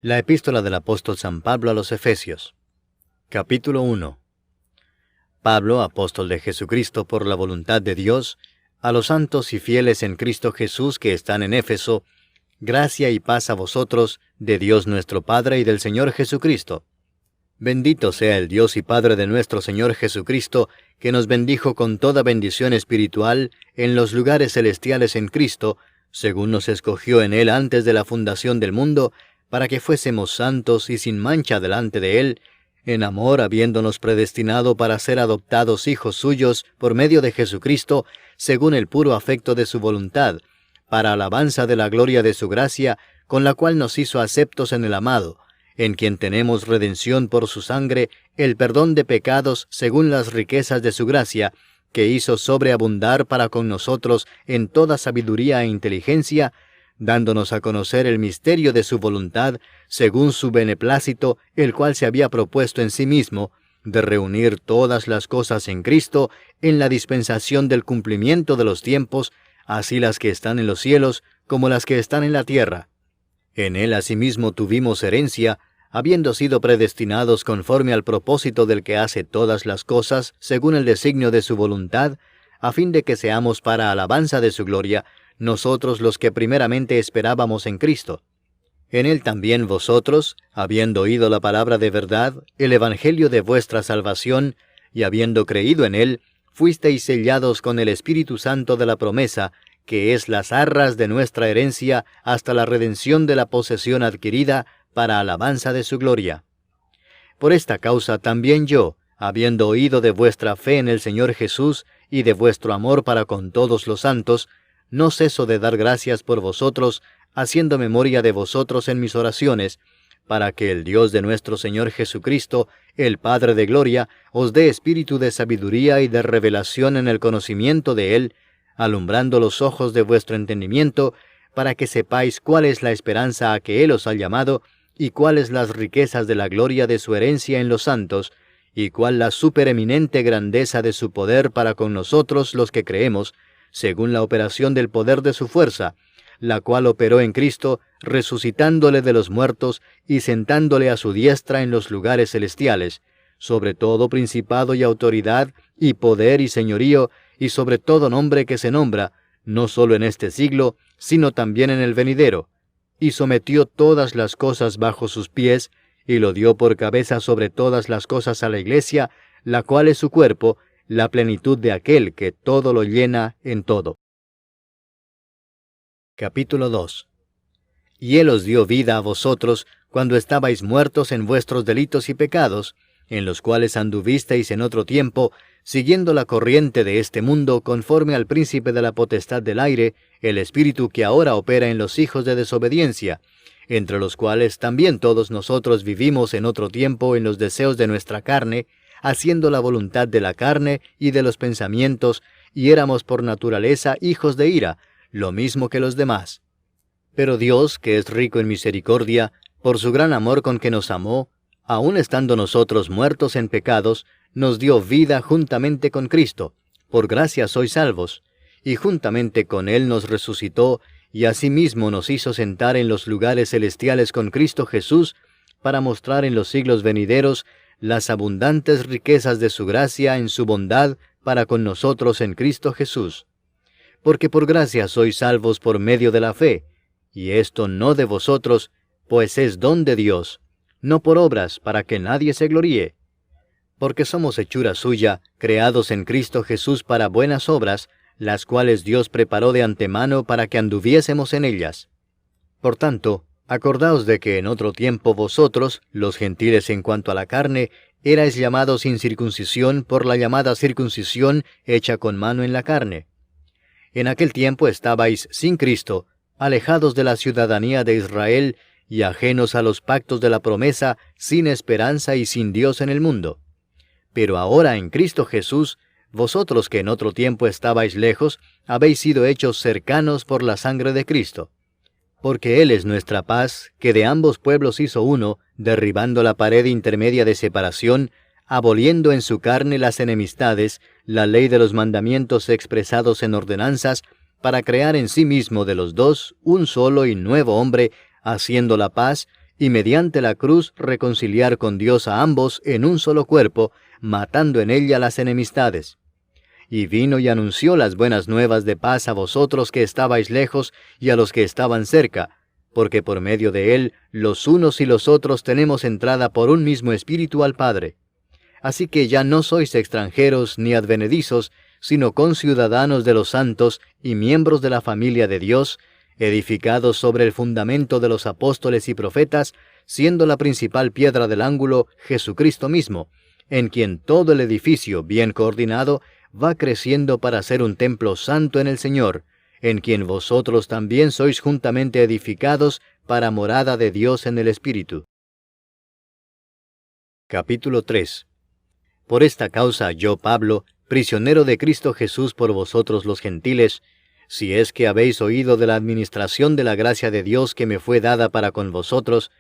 La epístola del apóstol San Pablo a los Efesios. Capítulo 1. Pablo, apóstol de Jesucristo por la voluntad de Dios, a los santos y fieles en Cristo Jesús que están en Éfeso, gracia y paz a vosotros, de Dios nuestro Padre y del Señor Jesucristo. Bendito sea el Dios y Padre de nuestro Señor Jesucristo, que nos bendijo con toda bendición espiritual en los lugares celestiales en Cristo, según nos escogió en Él antes de la fundación del mundo, para que fuésemos santos y sin mancha delante de Él, en amor habiéndonos predestinado para ser adoptados hijos suyos por medio de Jesucristo, según el puro afecto de su voluntad, para alabanza de la gloria de su gracia, con la cual nos hizo aceptos en el amado, en quien tenemos redención por su sangre, el perdón de pecados según las riquezas de su gracia, que hizo sobreabundar para con nosotros en toda sabiduría e inteligencia, dándonos a conocer el misterio de su voluntad, según su beneplácito, el cual se había propuesto en sí mismo, de reunir todas las cosas en Cristo, en la dispensación del cumplimiento de los tiempos, así las que están en los cielos, como las que están en la tierra. En Él asimismo tuvimos herencia, habiendo sido predestinados conforme al propósito del que hace todas las cosas, según el designio de su voluntad, a fin de que seamos para alabanza de su gloria, nosotros los que primeramente esperábamos en Cristo. En Él también vosotros, habiendo oído la palabra de verdad, el evangelio de vuestra salvación, y habiendo creído en Él, fuisteis sellados con el Espíritu Santo de la promesa, que es las arras de nuestra herencia hasta la redención de la posesión adquirida, para alabanza de su gloria. Por esta causa también yo, habiendo oído de vuestra fe en el Señor Jesús, y de vuestro amor para con todos los santos, no ceso de dar gracias por vosotros, haciendo memoria de vosotros en mis oraciones, para que el Dios de nuestro Señor Jesucristo, el Padre de gloria, os dé espíritu de sabiduría y de revelación en el conocimiento de Él, alumbrando los ojos de vuestro entendimiento, para que sepáis cuál es la esperanza a que Él os ha llamado, y cuáles las riquezas de la gloria de su herencia en los santos, y cuál la supereminente grandeza de su poder para con nosotros los que creemos, según la operación del poder de su fuerza, la cual operó en Cristo, resucitándole de los muertos y sentándole a su diestra en los lugares celestiales, sobre todo principado y autoridad, y poder y señorío, y sobre todo nombre que se nombra, no solo en este siglo, sino también en el venidero, y sometió todas las cosas bajo sus pies, y lo dio por cabeza sobre todas las cosas a la Iglesia, la cual es su cuerpo, la plenitud de aquel que todo lo llena en todo. Capítulo 2. Y Él os dio vida a vosotros, cuando estabais muertos en vuestros delitos y pecados, en los cuales anduvisteis en otro tiempo, siguiendo la corriente de este mundo, conforme al príncipe de la potestad del aire, el espíritu que ahora opera en los hijos de desobediencia, entre los cuales también todos nosotros vivimos en otro tiempo en los deseos de nuestra carne, haciendo la voluntad de la carne y de los pensamientos, y éramos por naturaleza hijos de ira, lo mismo que los demás. Pero Dios, que es rico en misericordia, por su gran amor con que nos amó, aun estando nosotros muertos en pecados, nos dio vida juntamente con Cristo. Por gracia sois salvos, y juntamente con Él nos resucitó, y asimismo nos hizo sentar en los lugares celestiales con Cristo Jesús, para mostrar en los siglos venideros las abundantes riquezas de su gracia en su bondad para con nosotros en Cristo Jesús. Porque por gracia sois salvos por medio de la fe, y esto no de vosotros, pues es don de Dios, no por obras para que nadie se gloríe. Porque somos hechura suya, creados en Cristo Jesús para buenas obras, las cuales Dios preparó de antemano para que anduviésemos en ellas. Por tanto, acordaos de que en otro tiempo vosotros, los gentiles en cuanto a la carne, erais llamados sin circuncisión por la llamada circuncisión hecha con mano en la carne. En aquel tiempo estabais sin Cristo, alejados de la ciudadanía de Israel y ajenos a los pactos de la promesa, sin esperanza y sin Dios en el mundo. Pero ahora en Cristo Jesús, vosotros que en otro tiempo estabais lejos, habéis sido hechos cercanos por la sangre de Cristo. Porque Él es nuestra paz, que de ambos pueblos hizo uno, derribando la pared intermedia de separación, aboliendo en su carne las enemistades, la ley de los mandamientos expresados en ordenanzas, para crear en sí mismo de los dos un solo y nuevo hombre, haciendo la paz, y mediante la cruz reconciliar con Dios a ambos en un solo cuerpo, matando en ella las enemistades. Y vino y anunció las buenas nuevas de paz a vosotros que estabais lejos y a los que estaban cerca, porque por medio de él los unos y los otros tenemos entrada por un mismo Espíritu al Padre. Así que ya no sois extranjeros ni advenedizos, sino conciudadanos de los santos y miembros de la familia de Dios, edificados sobre el fundamento de los apóstoles y profetas, siendo la principal piedra del ángulo Jesucristo mismo, en quien todo el edificio, bien coordinado, va creciendo para ser un templo santo en el Señor, en quien vosotros también sois juntamente edificados para morada de Dios en el Espíritu. Capítulo 3. Por esta causa yo, Pablo, prisionero de Cristo Jesús por vosotros los gentiles, si es que habéis oído de la administración de la gracia de Dios que me fue dada para con vosotros,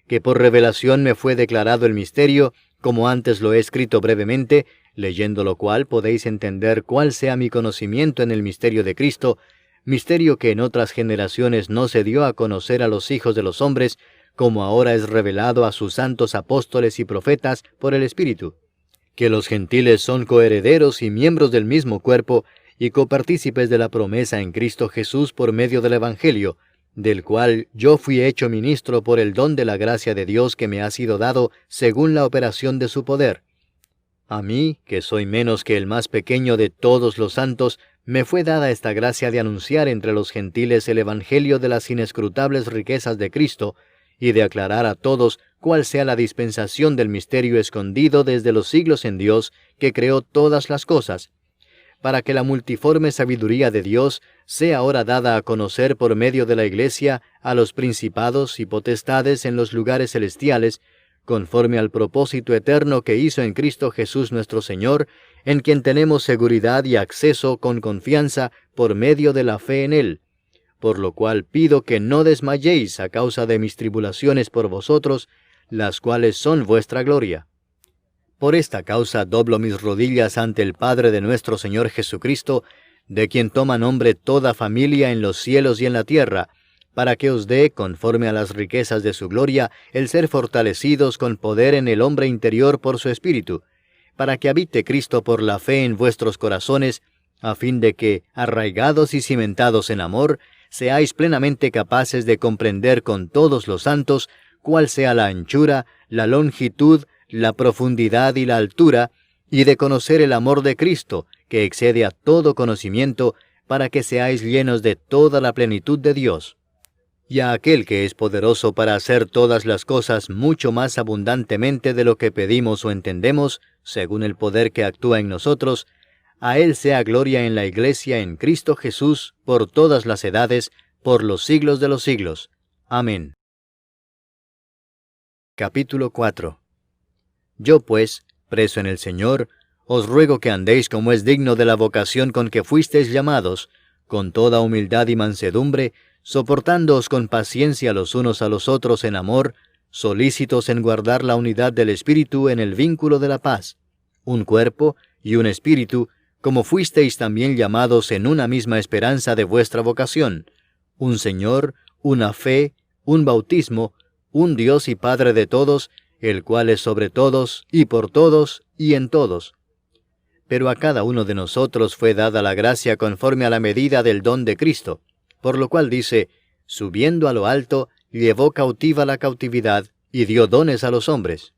que por revelación me fue declarado el misterio, como antes lo he escrito brevemente, leyendo lo cual podéis entender cuál sea mi conocimiento en el misterio de Cristo, misterio que en otras generaciones no se dio a conocer a los hijos de los hombres, como ahora es revelado a sus santos apóstoles y profetas por el Espíritu, que los gentiles son coherederos y miembros del mismo cuerpo, y copartícipes de la promesa en Cristo Jesús por medio del Evangelio, del cual yo fui hecho ministro por el don de la gracia de Dios que me ha sido dado según la operación de su poder. A mí, que soy menos que el más pequeño de todos los santos, me fue dada esta gracia de anunciar entre los gentiles el Evangelio de las inescrutables riquezas de Cristo, y de aclarar a todos cuál sea la dispensación del misterio escondido desde los siglos en Dios, que creó todas las cosas, para que la multiforme sabiduría de Dios sea ahora dada a conocer por medio de la Iglesia a los principados y potestades en los lugares celestiales, conforme al propósito eterno que hizo en Cristo Jesús nuestro Señor, en quien tenemos seguridad y acceso con confianza por medio de la fe en Él. Por lo cual pido que no desmayéis a causa de mis tribulaciones por vosotros, las cuales son vuestra gloria. Por esta causa doblo mis rodillas ante el Padre de nuestro Señor Jesucristo, de quien toma nombre toda familia en los cielos y en la tierra, para que os dé, conforme a las riquezas de su gloria, el ser fortalecidos con poder en el hombre interior por su Espíritu, para que habite Cristo por la fe en vuestros corazones, a fin de que, arraigados y cimentados en amor, seáis plenamente capaces de comprender con todos los santos cuál sea la anchura, la longitud, la profundidad y la altura, y de conocer el amor de Cristo, que excede a todo conocimiento, para que seáis llenos de toda la plenitud de Dios. Y a aquel que es poderoso para hacer todas las cosas mucho más abundantemente de lo que pedimos o entendemos, según el poder que actúa en nosotros, a Él sea gloria en la Iglesia en Cristo Jesús, por todas las edades, por los siglos de los siglos. Amén. Capítulo 4. Yo pues, preso en el Señor, os ruego que andéis como es digno de la vocación con que fuisteis llamados, con toda humildad y mansedumbre, soportándoos con paciencia los unos a los otros en amor, solícitos en guardar la unidad del Espíritu en el vínculo de la paz, un cuerpo y un espíritu, como fuisteis también llamados en una misma esperanza de vuestra vocación, un Señor, una fe, un bautismo, un Dios y Padre de todos, el cual es sobre todos, y por todos, y en todos. Pero a cada uno de nosotros fue dada la gracia conforme a la medida del don de Cristo, por lo cual dice, subiendo a lo alto, llevó cautiva la cautividad, y dio dones a los hombres.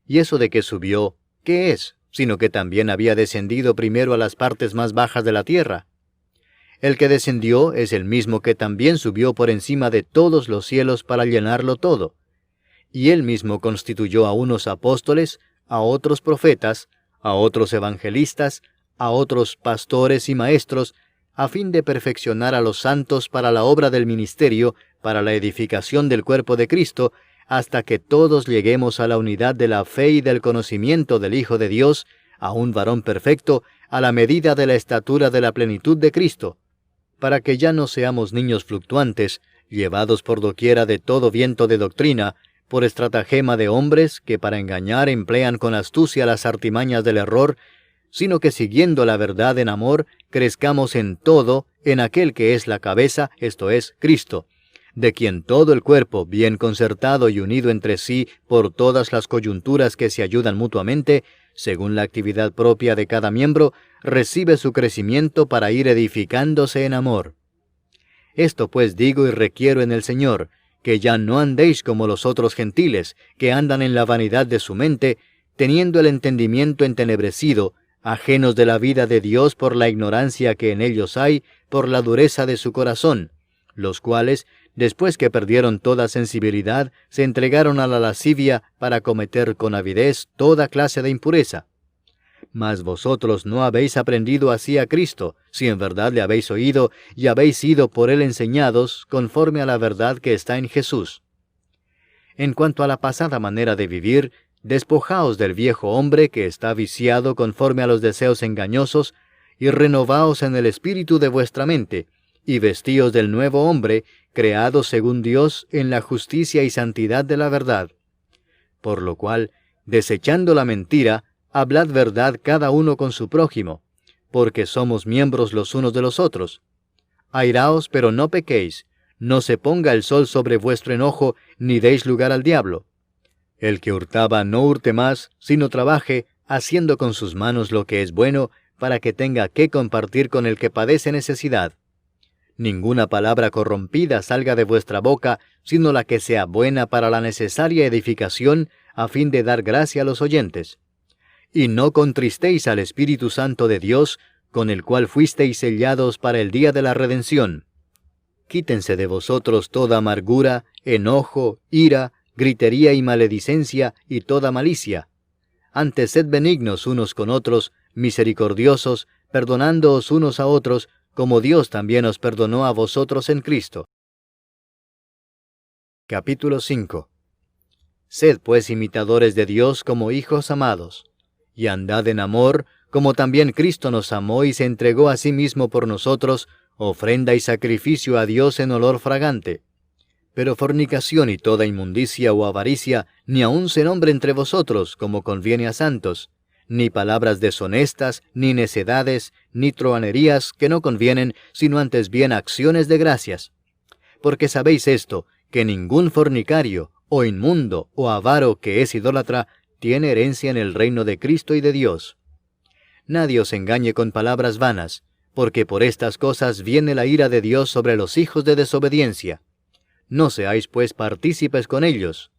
Y eso de que subió, ¿qué es? Sino que también había descendido primero a las partes más bajas de la tierra. El que descendió es el mismo que también subió por encima de todos los cielos para llenarlo todo. Y él mismo constituyó a unos apóstoles, a otros profetas, a otros evangelistas, a otros pastores y maestros, a fin de perfeccionar a los santos para la obra del ministerio, para la edificación del cuerpo de Cristo, hasta que todos lleguemos a la unidad de la fe y del conocimiento del Hijo de Dios, a un varón perfecto, a la medida de la estatura de la plenitud de Cristo, para que ya no seamos niños fluctuantes, llevados por doquiera de todo viento de doctrina, por estratagema de hombres que para engañar emplean con astucia las artimañas del error, sino que siguiendo la verdad en amor, crezcamos en todo en aquel que es la cabeza, esto es, Cristo, de quien todo el cuerpo, bien concertado y unido entre sí por todas las coyunturas que se ayudan mutuamente, según la actividad propia de cada miembro, recibe su crecimiento para ir edificándose en amor. Esto pues digo y requiero en el Señor, que ya no andéis como los otros gentiles, que andan en la vanidad de su mente, teniendo el entendimiento entenebrecido, ajenos de la vida de Dios por la ignorancia que en ellos hay, por la dureza de su corazón, los cuales, después que perdieron toda sensibilidad, se entregaron a la lascivia para cometer con avidez toda clase de impureza. Mas vosotros no habéis aprendido así a Cristo, si en verdad le habéis oído y habéis sido por él enseñados, conforme a la verdad que está en Jesús. En cuanto a la pasada manera de vivir, despojaos del viejo hombre que está viciado conforme a los deseos engañosos, y renovaos en el espíritu de vuestra mente, y vestíos del nuevo hombre, creado según Dios en la justicia y santidad de la verdad. Por lo cual, desechando la mentira, hablad verdad cada uno con su prójimo, porque somos miembros los unos de los otros. Airaos, pero no pequéis, no se ponga el sol sobre vuestro enojo, ni deis lugar al diablo. El que hurtaba no hurte más, sino trabaje, haciendo con sus manos lo que es bueno, para que tenga que compartir con el que padece necesidad. Ninguna palabra corrompida salga de vuestra boca, sino la que sea buena para la necesaria edificación, a fin de dar gracia a los oyentes. Y no contristéis al Espíritu Santo de Dios, con el cual fuisteis sellados para el día de la redención. Quítense de vosotros toda amargura, enojo, ira, gritería y maledicencia, y toda malicia. Antes sed benignos unos con otros, misericordiosos, perdonándoos unos a otros, como Dios también os perdonó a vosotros en Cristo. Capítulo 5. Sed pues imitadores de Dios como hijos amados, y andad en amor, como también Cristo nos amó y se entregó a sí mismo por nosotros, ofrenda y sacrificio a Dios en olor fragante. Pero fornicación y toda inmundicia o avaricia ni aun se nombre entre vosotros, como conviene a santos, ni palabras deshonestas, ni necedades, ni truhanerías que no convienen, sino antes bien acciones de gracias. Porque sabéis esto, que ningún fornicario, o inmundo, o avaro que es idólatra, tiene herencia en el reino de Cristo y de Dios. Nadie os engañe con palabras vanas, porque por estas cosas viene la ira de Dios sobre los hijos de desobediencia. No seáis pues partícipes con ellos,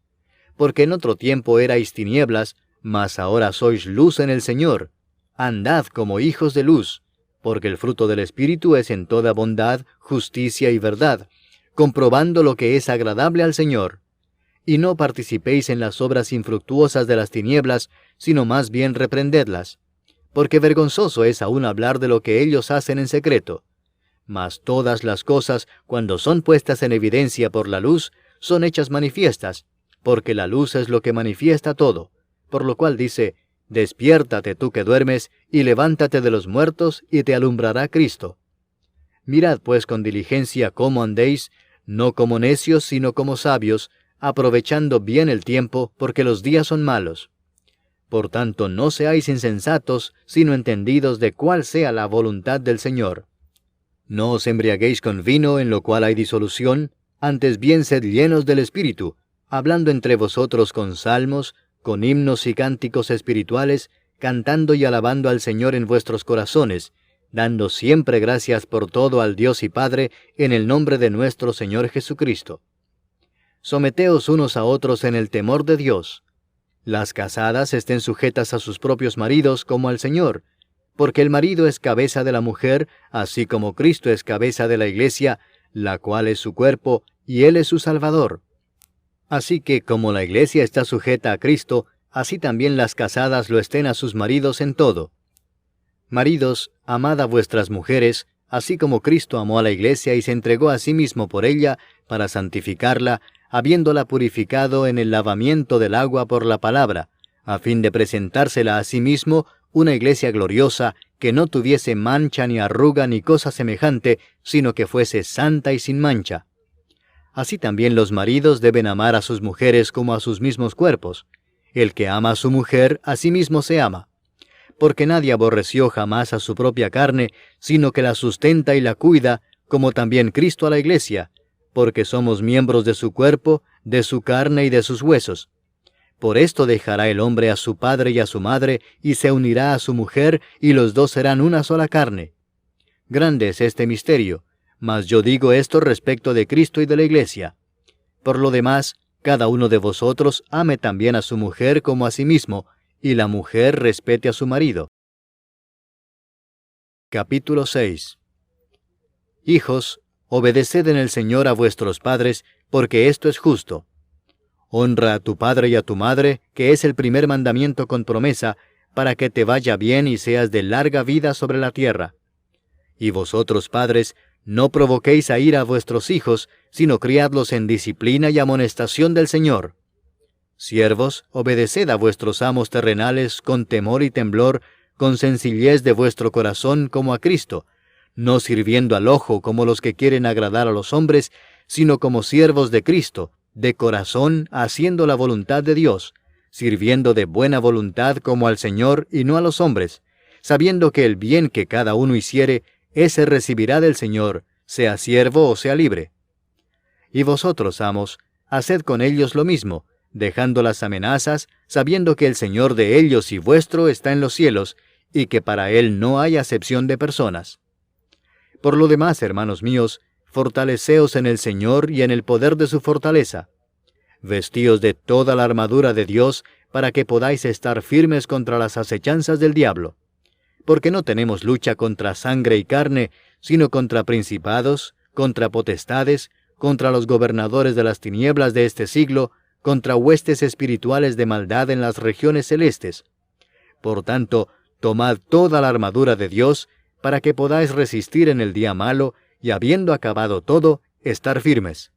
porque en otro tiempo erais tinieblas, mas ahora sois luz en el Señor. Andad como hijos de luz, porque el fruto del Espíritu es en toda bondad, justicia y verdad, comprobando lo que es agradable al Señor. Y no participéis en las obras infructuosas de las tinieblas, sino más bien reprendedlas, porque vergonzoso es aún hablar de lo que ellos hacen en secreto. Mas todas las cosas, cuando son puestas en evidencia por la luz, son hechas manifiestas, porque la luz es lo que manifiesta todo. Por lo cual dice, despiértate tú que duermes, y levántate de los muertos, y te alumbrará Cristo. Mirad pues con diligencia cómo andéis, no como necios, sino como sabios, aprovechando bien el tiempo, porque los días son malos. Por tanto, no seáis insensatos, sino entendidos de cuál sea la voluntad del Señor. No os embriaguéis con vino, en lo cual hay disolución, antes bien sed llenos del Espíritu, hablando entre vosotros con salmos, con himnos y cánticos espirituales, cantando y alabando al Señor en vuestros corazones, dando siempre gracias por todo al Dios y Padre, en el nombre de nuestro Señor Jesucristo. Someteos unos a otros en el temor de Dios. Las casadas estén sujetas a sus propios maridos como al Señor, porque el marido es cabeza de la mujer, así como Cristo es cabeza de la Iglesia, la cual es su cuerpo, y Él es su Salvador. Así que, como la Iglesia está sujeta a Cristo, así también las casadas lo estén a sus maridos en todo. Maridos, amad a vuestras mujeres, así como Cristo amó a la Iglesia y se entregó a sí mismo por ella, para santificarla, habiéndola purificado en el lavamiento del agua por la palabra, a fin de presentársela a sí mismo una iglesia gloriosa, que no tuviese mancha ni arruga ni cosa semejante, sino que fuese santa y sin mancha. Así también los maridos deben amar a sus mujeres como a sus mismos cuerpos. El que ama a su mujer, a sí mismo se ama. Porque nadie aborreció jamás a su propia carne, sino que la sustenta y la cuida, como también Cristo a la iglesia, porque somos miembros de su cuerpo, de su carne y de sus huesos. Por esto dejará el hombre a su padre y a su madre, y se unirá a su mujer, y los dos serán una sola carne. Grande es este misterio, mas yo digo esto respecto de Cristo y de la Iglesia. Por lo demás, cada uno de vosotros ame también a su mujer como a sí mismo, y la mujer respete a su marido. Capítulo 6. Hijos, obedeced en el Señor a vuestros padres, porque esto es justo. Honra a tu padre y a tu madre, que es el primer mandamiento con promesa, para que te vaya bien y seas de larga vida sobre la tierra. Y vosotros, padres, no provoquéis a ira a vuestros hijos, sino criadlos en disciplina y amonestación del Señor. Siervos, obedeced a vuestros amos terrenales con temor y temblor, con sencillez de vuestro corazón como a Cristo, no sirviendo al ojo como los que quieren agradar a los hombres, sino como siervos de Cristo, de corazón haciendo la voluntad de Dios, sirviendo de buena voluntad como al Señor y no a los hombres, sabiendo que el bien que cada uno hiciere, ese recibirá del Señor, sea siervo o sea libre. Y vosotros, amos, haced con ellos lo mismo, dejando las amenazas, sabiendo que el Señor de ellos y vuestro está en los cielos, y que para Él no hay acepción de personas. Por lo demás, hermanos míos, fortaleceos en el Señor y en el poder de su fortaleza. Vestíos de toda la armadura de Dios, para que podáis estar firmes contra las acechanzas del diablo. Porque no tenemos lucha contra sangre y carne, sino contra principados, contra potestades, contra los gobernadores de las tinieblas de este siglo, contra huestes espirituales de maldad en las regiones celestes. Por tanto, tomad toda la armadura de Dios, para que podáis resistir en el día malo, y habiendo acabado todo, estar firmes.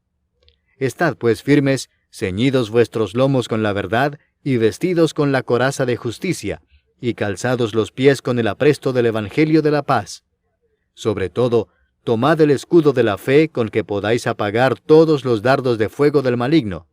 Estad pues firmes, ceñidos vuestros lomos con la verdad, y vestidos con la coraza de justicia, y calzados los pies con el apresto del Evangelio de la paz. Sobre todo, tomad el escudo de la fe con que podáis apagar todos los dardos de fuego del maligno.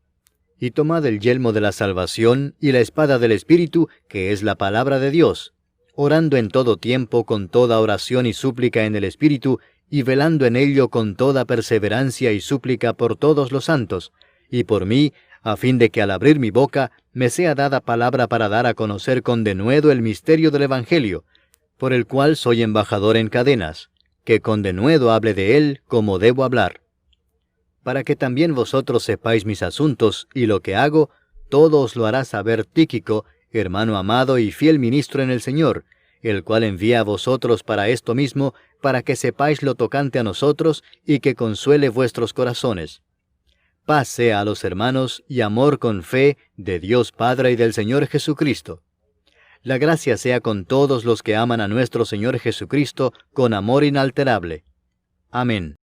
Y tomad el yelmo de la salvación y la espada del Espíritu, que es la palabra de Dios, orando en todo tiempo con toda oración y súplica en el Espíritu, y velando en ello con toda perseverancia y súplica por todos los santos, y por mí, a fin de que al abrir mi boca me sea dada palabra para dar a conocer con denuedo el misterio del Evangelio, por el cual soy embajador en cadenas, que con denuedo hable de él como debo hablar. Para que también vosotros sepáis mis asuntos y lo que hago, todo os lo hará saber Tíquico, hermano amado y fiel ministro en el Señor, el cual envía a vosotros para esto mismo, para que sepáis lo tocante a nosotros y que consuele vuestros corazones. Paz sea a los hermanos y amor con fe de Dios Padre y del Señor Jesucristo. La gracia sea con todos los que aman a nuestro Señor Jesucristo con amor inalterable. Amén.